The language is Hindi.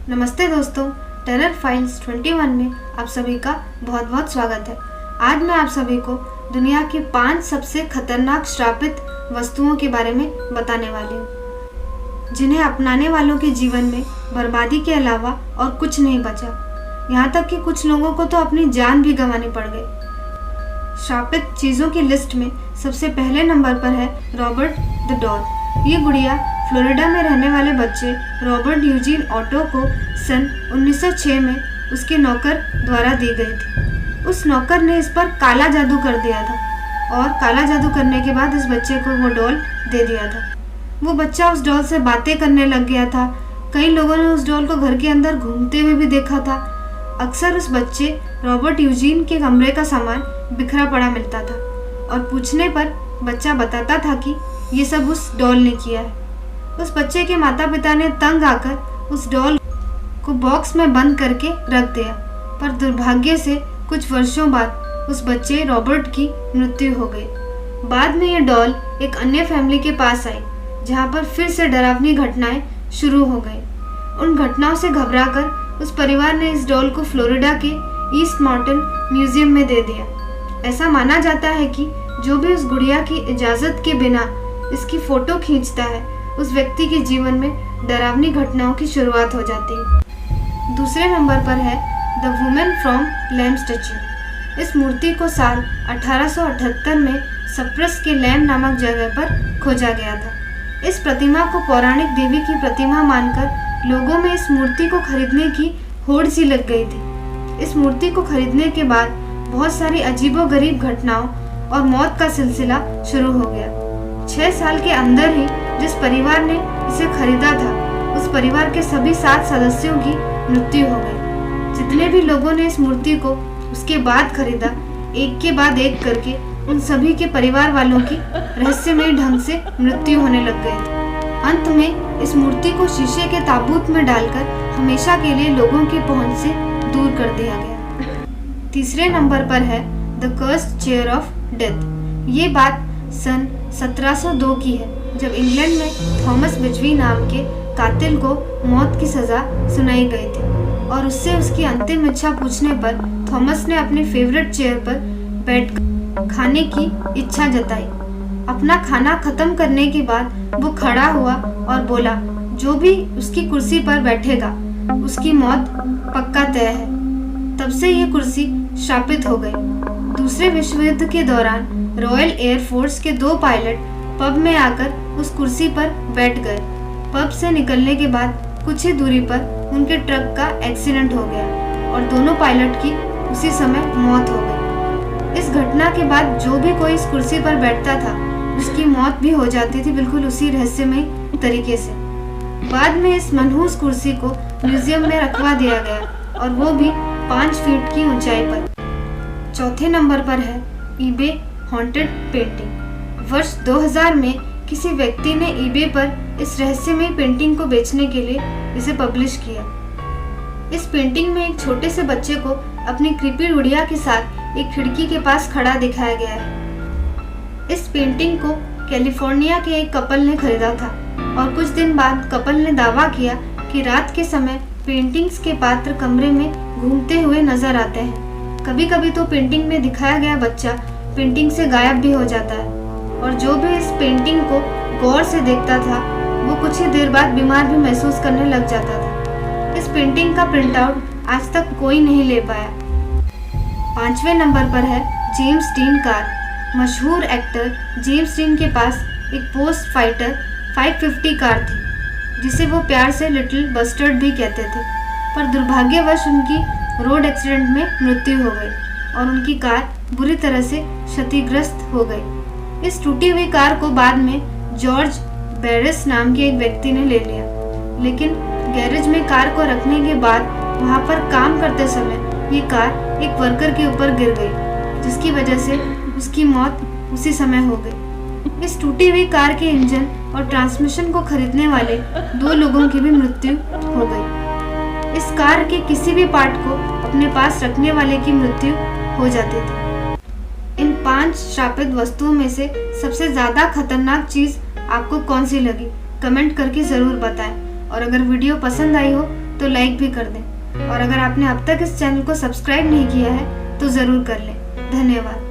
नमस्ते दोस्तों, टेरर फाइल्स 21 में आप सभी का बहुत बहुत स्वागत है। आज मैं आप सभी को दुनिया की 5 सबसे खतरनाक श्रापित वस्तुओं के बारे में बताने वाली हूँ, जिन्हें अपनाने वालों के जीवन में बर्बादी के अलावा और कुछ नहीं बचा। यहाँ तक कि कुछ लोगों को तो अपनी जान भी गंवानी पड़ गई। श्रापित चीज़ों की लिस्ट में सबसे पहले नंबर पर है रॉबर्ट द डॉल। ये गुड़िया फ्लोरिडा में रहने वाले बच्चे रॉबर्ट यूजीन ऑटो को सन 1906 में उसके नौकर द्वारा दी गई थी। उस नौकर ने इस पर काला जादू कर दिया था और काला जादू करने के बाद इस बच्चे को वो डॉल दे दिया था। वो बच्चा उस डॉल से बातें करने लग गया था। कई लोगों ने उस डॉल को घर के अंदर घूमते हुए भी देखा था। अक्सर उस बच्चे रॉबर्ट यूजीन के कमरे का सामान बिखरा पड़ा मिलता था और पूछने पर बच्चा बताता था कि ये सब उस डॉल ने किया है। उस बच्चे के माता पिता ने तंग आकर उस डॉल को बॉक्स में बंद करके रख दिया, पर दुर्भाग्य से कुछ वर्षों बाद उस बच्चे रॉबर्ट की मृत्यु हो गई। बाद में ये डॉल एक अन्य फैमिली के पास आई, जहाँ पर फिर से डरावनी घटनाएं शुरू हो गई। उन घटनाओं से घबराकर उस परिवार ने इस डॉल को फ्लोरिडा के ईस्ट माउंटेन म्यूजियम में दे दिया। ऐसा माना जाता है कि जो भी उस गुड़िया की इजाज़त के बिना इसकी फोटो खींचता है, उस व्यक्ति के जीवन में डरावनी घटनाओं की शुरुआत हो जाती है। दूसरे नंबर पर है the women from Lam statue. इस मूर्ति को साल 1878 में सप्रस के लैम नामक जगह पर खोजा गया था। इस प्रतिमा को पौराणिक देवी की प्रतिमा मानकर लोगों में इस मूर्ति को खरीदने की होड़ सी लग गई थी। इस मूर्ति को खरीदने के बाद बहुत सारी अजीबोगरीब घटनाओं और मौत का सिलसिला शुरू हो गया। 6 साल के अंदर ही जिस परिवार ने इसे खरीदा था, उस परिवार के सभी 7 सदस्यों की मृत्यु हो गई। जितने भी लोगों ने इस मूर्ति को उसके बाद खरीदा, एक के बाद एक करके उन सभी के परिवार वालों की रहस्यमय ढंग से मृत्यु होने लग गई थी। अंत में इस मूर्ति को शीशे के ताबूत में डालकर हमेशा के लिए लोगों की पहुंच से दूर कर दिया गया। तीसरे नंबर पर है the cursed chair of death. ये बात सन 1702 की है, जब इंग्लैंड में थॉमस बिजवी नाम के कातिल को मौत की सजा सुनाई गई थी और उससे उसकी अंतिम इच्छा पूछने पर थॉमस ने अपने फेवरेट चेयर पर बैठ खाने की इच्छा जताई। अपना खाना खत्म करने के बाद वो खड़ा हुआ और बोला, जो भी उसकी कुर्सी पर बैठेगा उसकी मौत पक्का तय है। तब से ये कुर्सी शापित हो गई। दूसरे विश्व युद्ध के दौरान रॉयल एयर फोर्स के 2 पायलट पब में आकर उस कुर्सी पर बैठ गए। पब से निकलने के बाद कुछ ही दूरी पर उनके ट्रक का एक्सीडेंट हो गया और दोनों पायलट की उसी समय मौत हो गई। इस घटना के बाद जो भी कोई इस कुर्सी पर बैठता था, उसकी मौत भी हो जाती थी, बिल्कुल उसी रहस्यमय तरीके से। बाद में इस मनहूस कुर्सी को म्यूजियम में रखवा दिया गया और वो भी 5 फीट की ऊंचाई पर। चौथे नंबर पर है ईबे हॉन्टेड पेंटिंग। वर्ष 2000 में किसी व्यक्ति ने ईबे पर इस रहस्यमय पेंटिंग को बेचने के लिए इसे पब्लिश किया। इस पेंटिंग में एक छोटे से बच्चे को अपनी क्रीपी गुड़िया के साथ एक खिड़की के पास खड़ा दिखाया गया है। इस पेंटिंग को कैलिफोर्निया के एक कपल ने खरीदा था और कुछ दिन बाद कपल ने दावा किया कि रात के समय पेंटिंग्स के पात्र कमरे में घूमते हुए नजर आते हैं। कभी कभी तो पेंटिंग में दिखाया गया बच्चा पेंटिंग से गायब भी हो जाता है और जो भी इस पेंटिंग को गौर से देखता था, वो कुछ ही देर बाद बीमार भी महसूस करने लग जाता था। इस पेंटिंग का प्रिंट आउट आज तक कोई नहीं ले पाया। 5वें नंबर पर है जेम्स डीन कार। मशहूर एक्टर जेम्स डीन के पास एक पोस्ट फाइटर 550 कार थी, जिसे वो प्यार से लिटिल बस्टर्ड भी कहते थे, पर दुर्भाग्यवश उनकी रोड एक्सीडेंट में मृत्यु हो गई और उनकी कार बुरी तरह से क्षतिग्रस्त हो गई। इस टूटी हुई कार को बाद में जॉर्ज बैरिस नाम के एक व्यक्ति ने ले लिया, लेकिन गैरेज में कार को रखने के बाद वहां पर काम करते समय ये कार एक वर्कर के ऊपर गिर गई, जिसकी वजह से उसकी मौत उसी समय हो गई। इस टूटी हुई कार के इंजन और ट्रांसमिशन को खरीदने वाले 2 लोगों की भी मृत्यु हो गई। इस कार के किसी भी पार्ट को अपने पास रखने वाले की मृत्यु हो जाती थी। इन 5 श्रापित वस्तुओं में से सबसे ज्यादा खतरनाक चीज आपको कौन सी लगी, कमेंट करके जरूर बताएं। और अगर वीडियो पसंद आई हो तो लाइक भी कर दें और अगर आपने अब तक इस चैनल को सब्सक्राइब नहीं किया है तो ज़रूर कर लें। धन्यवाद।